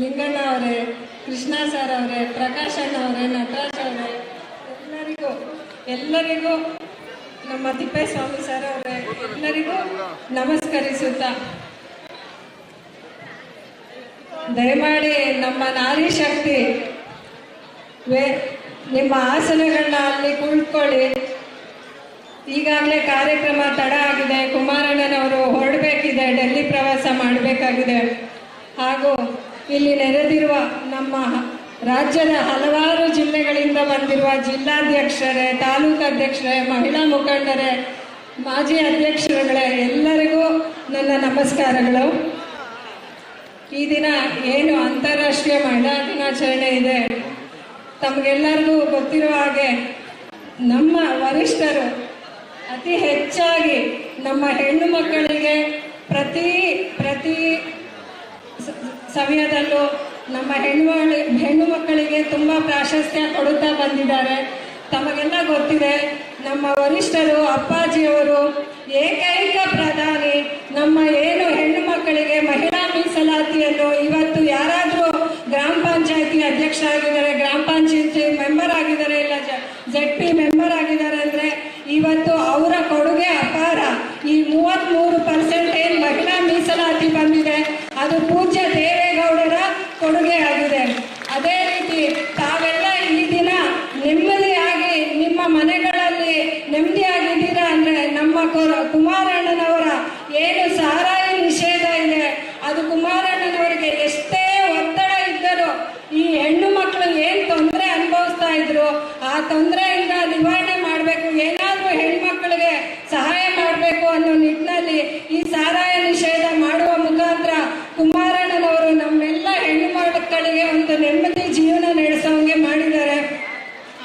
ಲಿಂಗಣ್ಣ ಅವರೇ, ಕೃಷ್ಣ ಸರ್ ಅವರೇ, ಪ್ರಕಾಶ್ ಅಣ್ಣ ಅವರೇ, ನಟರಾಜ್ ಅವರೇ, ಎಲ್ಲರಿಗೂ ನಮ್ಮ ತಿಪ್ಪೇಸ್ವಾಮಿ ಸರ್ ಅವರೇ, ಎಲ್ಲರಿಗೂ ನಮಸ್ಕರಿಸುತ್ತಾ, ದಯಮಾಡಿ ನಮ್ಮ ನಾರಿ ಶಕ್ತಿ ನಿಮ್ಮ ಆಸನಗಳನ್ನ ಅಲ್ಲಿ ಕುಳಿತುಕೊಳ್ಳಿ. ಈಗಾಗಲೇ ಕಾರ್ಯಕ್ರಮ ತಡ ಆಗಿದೆ. ಕುಮಾರಣ್ಣನವರು ಹೊರಡಬೇಕಿದೆ, ಡೆಲ್ಲಿ ಪ್ರವಾಸ ಮಾಡಬೇಕಾಗಿದೆ. ಹಾಗೂ ಇಲ್ಲಿ ನೆರೆದಿರುವ ನಮ್ಮ ರಾಜ್ಯದ ಹಲವಾರು ಜಿಲ್ಲೆಗಳಿಂದ ಬಂದಿರುವ ಜಿಲ್ಲಾಧ್ಯಕ್ಷರೇ, ತಾಲೂಕು ಅಧ್ಯಕ್ಷರೇ, ಮಹಿಳಾ ಮುಖಂಡರೇ, ಮಾಜಿ ಅಧ್ಯಕ್ಷರುಗಳೇ, ಎಲ್ಲರಿಗೂ ನನ್ನ ನಮಸ್ಕಾರಗಳು. ಈ ದಿನ ಏನು ಅಂತಾರಾಷ್ಟ್ರೀಯ ಮಹಿಳಾ ದಿನಾಚರಣೆ ಇದೆ, ತಮಗೆಲ್ಲರಿಗೂ ಗೊತ್ತಿರುವ ಹಾಗೆ ನಮ್ಮ ವರಿಷ್ಠರು ಅತಿ ಹೆಚ್ಚಾಗಿ ನಮ್ಮ ಹೆಣ್ಣು ಮಕ್ಕಳಿಗೆ ಪ್ರತಿ ಸಮಯದಲ್ಲೂ ನಮ್ಮ ಹೆಣ್ಣು ಮಕ್ಕಳಿಗೆ ತುಂಬ ಪ್ರಾಶಸ್ತ್ಯ ಕೊಡುತ್ತಾ ಬಂದಿದ್ದಾರೆ. ತಮಗೆಲ್ಲ ಗೊತ್ತಿದೆ, ನಮ್ಮ ವರಿಷ್ಠರು ಅಪ್ಪಾಜಿಯವರು ಏಕೈಕ ಪ್ರಧಾನಿ. ನಮ್ಮ ಏನು ಹೆಣ್ಣು ಮಕ್ಕಳಿಗೆ ಮಹಿಳಾ ಮೀಸಲಾತಿಯನ್ನು ಇವತ್ತು ಯಾರಾದರೂ ಗ್ರಾಮ ಪಂಚಾಯತಿ ಅಧ್ಯಕ್ಷರಾಗಿದ್ದಾರೆ, ಗ್ರಾಮ ಪಂಚಾಯತಿ ಮೆಂಬರ್ ಆಗಿದ್ದಾರೆ, ಇಲ್ಲ ZP ಮೆಂಬರ್ ಆಗಿದ್ದಾರೆ ಅಂದರೆ ಇವತ್ತು ಅವರ ಕೊಡುಗೆ ಅಪಾರ. ಈ 33% ಏನು ಮಹಿಳಾ ಮೀಸಲಾತಿ ಬಂದಿದೆ ಅದು ಪೂಜ್ಯ ದೇವೇಗೌಡರ ಕೊಡುಗೆ ಆಗಿದೆ. ಅದೇ ರೀತಿ ತಾವೆಲ್ಲ ಈ ದಿನ ನೆಮ್ಮದಿಯಾಗಿ ನಿಮ್ಮ ಮನೆಗಳಲ್ಲಿ ನೆಮ್ಮದಿಯಾಗಿದ್ದೀರಾ ಅಂದರೆ ನಮ್ಮ ಕುಮಾರಣ್ಣನವರ ಏನು ಸಾರಾಯಿ ನಿಷೇಧ ಇದೆ, ಅದು ಕುಮಾರಣ್ಣನವರಿಗೆ ಎಷ್ಟೇ ಒತ್ತಡ ಇದ್ದರೂ ಈ ಹೆಣ್ಣು ಮಕ್ಕಳು ಏನು ತೊಂದರೆ ಅನುಭವಿಸ್ತಾ ಇದ್ರು ಆ ತೊಂದರೆಯಿಂದ ನಿವಾರಣೆ ಮಾಡಬೇಕು, ಏನಾದರೂ ಹೆಣ್ಮಕ್ಳಿಗೆ ಸಹಾಯ ಮಾಡಬೇಕು ಅನ್ನೋ ನಿಟ್ಟಿನಲ್ಲಿ ಈ ಸಾರಾಯ ನಿಷೇಧ ಮಾಡುವ ಮುಖಾಂತರ ಕುಮಾರಣ್ಣನವರು ನಮ್ಮೆಲ್ಲ ಹೆಣ್ಣು ಮಕ್ಕಳಿಗೆ ಒಂದು ನೆಮ್ಮದಿ ಜೀವನ ನಡೆಸೋಂಗೆ ಮಾಡಿದ್ದಾರೆ.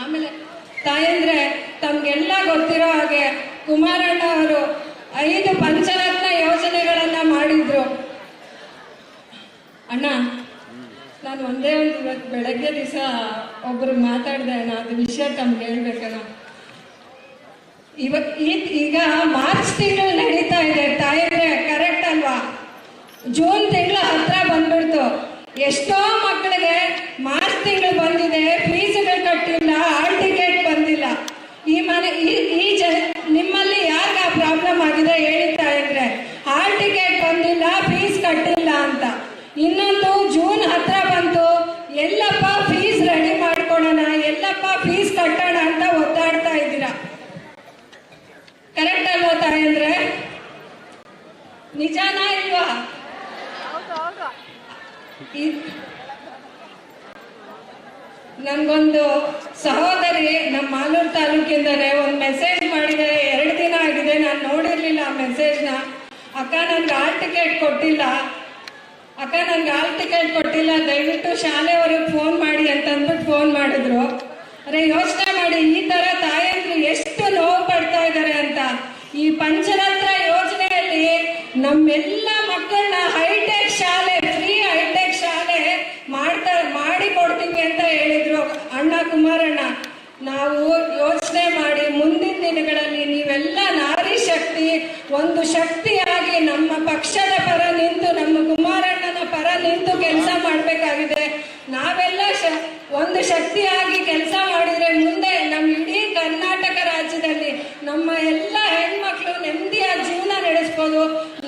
ಆಮೇಲೆ ತಾಯಂದ್ರೆ ತಮ್ಗೆಲ್ಲ ಗೊತ್ತಿರೋ ಹಾಗೆ ಕುಮಾರಣ್ಣ ಅವರು 5 ಪಂಚರತ್ನ ಯೋಜನೆಗಳನ್ನ ಮಾಡಿದ್ರು. ಅಣ್ಣ, ನಾನು ಒಂದೇ ಇವತ್ತು ಬೆಳಗ್ಗೆ ದಿವಸ ಒಬ್ರು ಮಾತಾಡಿದೆ, ಅದು ವಿಷಯ ತಮ್ಗೆ ಹೇಳ್ಬೇಕಣ್ಣ. ಈಗ ಮಾರ್ಚ್ ತಿಂಗಳು ನಡೀತಾ ಇದೆ ತಾಯಂದ್ರೆ, ಕರೆಕ್ಟ್ ಅಲ್ವಾ? ಜೂನ್ ತಿಂಗಳು ಹತ್ರ ಬಂದ್ಬಿಡ್ತು. ಎಷ್ಟೋ ಮಕ್ಕಳಿಗೆ ಮಾರ್ಚ್ ತಿಂಗಳು ಬಂದಿದೆ, ಫೀಸ್ಗಳು ಕಟ್ಟಿಲ್ಲ, ಹಾಲ್ ಟಿಕೆಟ್ ಬಂದಿಲ್ಲ. ನಿಮ್ಮಲ್ಲಿ ಯಾರಿಗ ಪ್ರಾಬ್ಲಮ್ ಆಗಿದೆ ಹೇಳಿ ತಾಯಂದ್ರೆ? ಹಾಲ್ ಟಿಕೆಟ್ ಬಂದಿಲ್ಲ, ಫೀಸ್ ಕಟ್ಟಿಲ್ಲ ಅಂತ. ಇನ್ನೊಂದು ಜೂನ್ ಹತ್ರ ಬಂತು, ಎಲ್ಲಪ್ಪ ಫೀಸ್ ರೆಡಿ ಮಾಡ್ಕೊಳೋಣ, ಎಲ್ಲಪ್ಪ ಫೀಸ್ ಕಟ್ಟೋಣ ಅಂತ ಒತ್ತಾಡ್ತಾ ಇದ್ದೀರಾ. ಕರೆಕ್ಟ್ ಅಲ್ವಾ ತಾಯಂದ್ರೆ? ನಿಜಾನಾ ಇಲ್ವಾ? ನನ್ಗೊಂದು ಸಹೋದರಿ ನಮ್ಮ ಮಾಲೂರು ತಾಲೂಕಿಂದನೇ ಒಂದು ಮೆಸೇಜ್ ಮಾಡಿದ್ದಾರೆ. 2 ದಿನ ಆಗಿದೆ, ನಾನು ನೋಡಿರ್ಲಿಲ್ಲ ಆ ಮೆಸೇಜ್ನ. ಅಕ್ಕ, ನನ್ಗೆ ಹಾಲ್ ಟಿಕೆಟ್ ಕೊಟ್ಟಿಲ್ಲ, ಅಕ್ಕ ನನ್ಗೆ ಹಾಲ್ ಟಿಕೆಟ್ ಕೊಟ್ಟಿಲ್ಲ, ದಯವಿಟ್ಟು ಶಾಲೆಯವ್ರಿಗೆ ಫೋನ್ ಮಾಡಿ ಅಂತ ಅಂದ್ಬಿಟ್ಟು ಫೋನ್ ಮಾಡಿದ್ರು. ಅರೆ, ಯೋಚನೆ ಮಾಡಿ, ಈ ತರ ತಾಯಂದ್ರು ಎಷ್ಟು ನೋವು ಪಡ್ತಾ ಇದ್ದಾರೆ ಅಂತ. ಈ ಪಂಚರತ್ನ ಯೋಜನೆಯಲ್ಲಿ ನಮ್ಮೆಲ್ಲ ಮಕ್ಕಳನ್ನ ಹೈಟೆಕ್ ಶಾಲೆ, ಫ್ರೀ ಹೈಟೆಕ್ ಶಾಲೆ ಮಾಡಿ ಕೊಡ್ತೀವಿ ಅಂತ ಹೇಳಿದ್ರು ಅಣ್ಣ ಕುಮಾರಣ್ಣ. ನಾವು ಯೋಚನೆ ಮಾಡಿ ಮುಂದಿನ ದಿನಗಳಲ್ಲಿ ನೀವೆಲ್ಲ ನಾರಿ ಶಕ್ತಿ ಒಂದು ಶಕ್ತಿಯಾಗಿ ನಮ್ಮ ಪಕ್ಷದ ಪರ ನಿಂತು, ನಮ್ಮ ಕುಮಾರಣ್ಣನ ಪರ ನಿಂತು ಕೆಲಸ ಮಾಡಬೇಕಾಗಿದೆ. ನಾವೆಲ್ಲ ಒಂದು ಶಕ್ತಿಯಾಗಿ ಕೆಲಸ ಮಾಡಿದ್ರೆ ಮುಂದೆ ನಮ್ಮ ಇಡೀ ಕರ್ನಾಟಕ ರಾಜ್ಯದಲ್ಲಿ ನಮ್ಮ ಎಲ್ಲ ಹೆಣ್ಮಕ್ಳು ನೆಮ್ಮದಿಯಾದ ಜೀವನ ನಡೆಸ್ಬೋದು,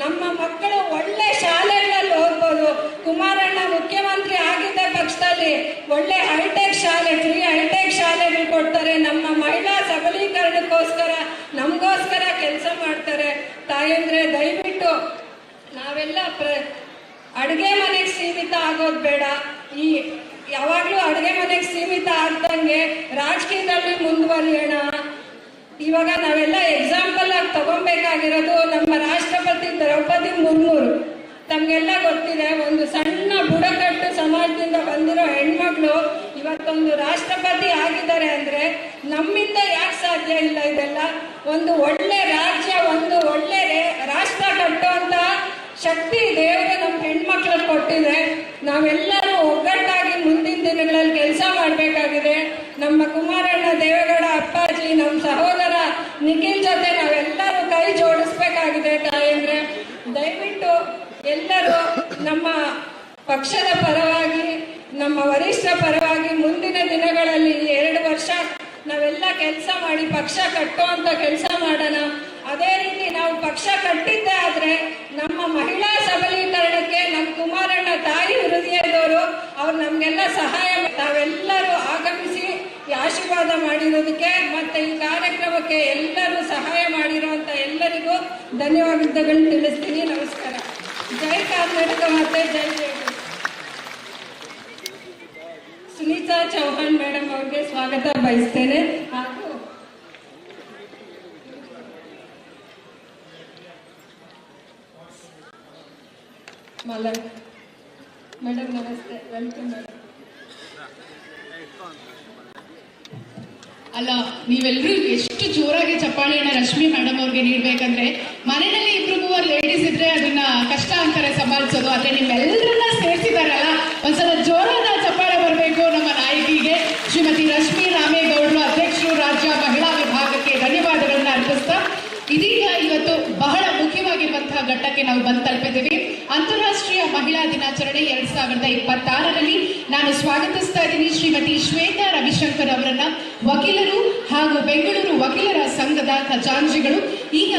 ನಮ್ಮ ಮಕ್ಕಳು ಒಳ್ಳೆ ಶಾಲೆಗಳಲ್ಲಿ ಓದ್ಬೋದು. ಕುಮಾರಣ್ಣ ಮುಖ್ಯಮಂತ್ರಿ ಆಗಿದ್ದ ಪಕ್ಷದಲ್ಲಿ ಒಳ್ಳೆ ಹೈಟೆಕ್ ಶಾಲೆ, ಫ್ರೀ ಹೈಟೆಕ್ ಶಾಲೆಗಳು ಕೊಡ್ತಾರೆ. ನಮ್ಮ ಮಹಿಳಾ ಸಬಲೀಕರಣಕ್ಕೋಸ್ಕರ ನಮಗೋಸ್ಕರ ಕೆಲಸ ಮಾಡ್ತಾರೆ. ತಾಯಂದ್ರೆ ದಯವಿಟ್ಟು ನಾವೆಲ್ಲ ಅಡುಗೆ ಮನೆಗೆ ಸೀಮಿತ ಆಗೋದು ಬೇಡ. ಈ ಯಾವಾಗಲೂ ಅಡುಗೆ ಮನೆಗೆ ಸೀಮಿತ ಆಗ್ದಂಗೆ ರಾಜಕೀಯದಲ್ಲಿ ಮುಂದುವರಿಯೋಣ. ಇವಾಗ ನಾವೆಲ್ಲ ಎಕ್ಸಾಂಪಲ್ ಆಗಿ ತಗೊಬೇಕಾಗಿರೋದು ನಮ್ಮ ರಾಷ್ಟ್ರಪತಿ ದ್ರೌಪದಿ ಮುರ್ಮುರು. ತಮಗೆಲ್ಲ ಗೊತ್ತಿದೆ, ಒಂದು ಸಣ್ಣ ಬುಡಕಟ್ಟು ಸಮಾಜದಿಂದ ಬಂದಿರೋ ಹೆಣ್ಮಕ್ಳು ಇವತ್ತೊಂದು ರಾಷ್ಟ್ರಪತಿ ಆಗಿದ್ದಾರೆ ಅಂದ್ರೆ ನಮ್ಮಿಂದ ಯಾಕೆ ಸಾಧ್ಯ ಇಲ್ಲ? ಇದೆಲ್ಲ ಒಂದು ಒಳ್ಳೆ ರಾಜ್ಯ, ಒಂದು ಒಳ್ಳೆ ರಾಷ್ಟ್ರ ಕಟ್ಟುವಂತ ಶಕ್ತಿ ದೇವರು ನಮ್ಮ ಹೆಣ್ಮಕ್ಳಿಗೆ ಕೊಟ್ಟಿದೆ. ನಾವೆಲ್ಲರೂ ಒಗ್ಗಟ್ಟಾಗಿ ಮುಂದಿನ ದಿನಗಳಲ್ಲಿ ಕೆಲಸ ಮಾಡಬೇಕಾಗಿದೆ. ನಮ್ಮ ಕುಮಾರಣ್ಣ ದೇವೇಗೌಡ ಅಪ್ಪಾಜಿ, ನಮ್ಮ ಸಹೋದರ ನಿಖಿಲ್ ಜೊತೆ ನಾವೆಲ್ಲರೂ ಕೈ ಜೋಡಿಸ್ಬೇಕಾಗಿದೆ. ತಾಯಂದ್ರೆ ದಯವಿಟ್ಟು ಎಲ್ಲರೂ ನಮ್ಮ ಪಕ್ಷದ ಪರವಾಗಿ, ನಮ್ಮ ವರಿಷ್ಠ ಪರವಾಗಿ ಮುಂದಿನ ದಿನಗಳಲ್ಲಿ 2 ವರ್ಷ ನಾವೆಲ್ಲ ಕೆಲಸ ಮಾಡಿ ಪಕ್ಷ ಕಟ್ಟುವಂತ ಕೆಲಸ ಮಾಡೋಣ. ಅದೇ ರೀತಿ ನಾವು ಪಕ್ಷ ಕಟ್ಟಿದ್ದೇ ಆದ್ರೆ ನಮ್ಮ ಮಹಿಳಾ ಸಬಲೀಕರಣಕ್ಕೆ ನಮ್ಮ ಕುಮಾರಣ್ಣ ತಾಯಿ ಹೃದಯದವರು ಅವ್ರು ನಮ್ಗೆಲ್ಲ ಸಹಾಯ, ತಾವೆಲ್ಲರೂ ಆಗಮಿಸಿ ಈ ಆಶೀರ್ವಾದ ಮಾಡಿರೋದಕ್ಕೆ ಮತ್ತೆ ಈ ಕಾರ್ಯಕ್ರಮಕ್ಕೆ ಎಲ್ಲರೂ ಸಹಾಯ ಮಾಡಿರುವಂತ ಎಲ್ಲರಿಗೂ ಧನ್ಯವಾದಗಳನ್ನು ತಿಳಿಸ್ತೀನಿ. ನಮಸ್ಕಾರ. ಜೈ ಕರ್ನಾಟಕ ಮಾತೆ, ಜೈ ಜೈ. ಸುನೀತಾ ಚೌಹಾಣ್ ಮೇಡಮ್ ಅವ್ರಿಗೆ ಸ್ವಾಗತ ಬಯಸ್ತೇನೆ. ಹಾಗೂ ಮಲಕ್ ಮೇಡಮ್ ನಮಸ್ತೆ, ವೆಲ್ಕಮ್ ಮೇಡಮ್. ಅಲ್ಲ, ನೀವೆಲ್ಲರೂ ಎಷ್ಟು ಜೋರಾಗಿ ಚಪ್ಪಾಳೆಯನ್ನ ರಶ್ಮಿ ಮೇಡಮ್ ಅವ್ರಿಗೆ ನೀಡ್ಬೇಕಂದ್ರೆ, ಮನೆಯಲ್ಲಿ ಇಬ್ರಿಗೂ ಲೇಡೀಸ್ ಇದ್ರೆ ಅದನ್ನ ಕಷ್ಟ ಅಂತಾರೆ ಸಂಭಾಳಿಸೋದು. ಆದ್ರೆ ನಿಮ್ಮೆಲ್ಲರನ್ನ ಸೇರಿಸಿದಾರಲ್ಲ, ಒಂದ್ಸಲ ಜೋರಾದ ಚಪ್ಪಾಳೆ ಬರಬೇಕು ನಮ್ಮ ನಾಯಕಿಗೆ, ಶ್ರೀಮತಿ ರಶ್ಮಿ ರಾಮೇಗೌಡರು, ಅಧ್ಯಕ್ಷರು, ರಾಜ್ಯ ಮಹಿಳಾ ವಿಭಾಗಕ್ಕೆ ಧನ್ಯವಾದಗಳನ್ನ ಅರ್ಪಿಸ್ತಾ, ಇದೀಗ ಇವತ್ತು ಬಹಳ ಮುಖ್ಯವಾಗಿರುವಂತಹ ಘಟ್ಟಕ್ಕೆ ನಾವು ಬಂದು ತಲುಪಿದ್ದೀವಿ. ಅಂತಾರಾಷ್ಟ್ರೀಯ ಮಹಿಳಾ ದಿನಾಚರಣೆ 2026ರಲ್ಲಿ ನಾನು ಸ್ವಾಗತಿಸ್ತಾ ಇದ್ದೀನಿ ಶ್ರೀಮತಿ ಶ್ವೇತಾ ರವಿಶಂಕರ್ ಅವರನ್ನ, ವಕೀಲರು ಹಾಗೂ ಬೆಂಗಳೂರು ವಕೀಲರ ಸಂಘದ ಖಜಾಂಚಿಗಳು. ಈಗ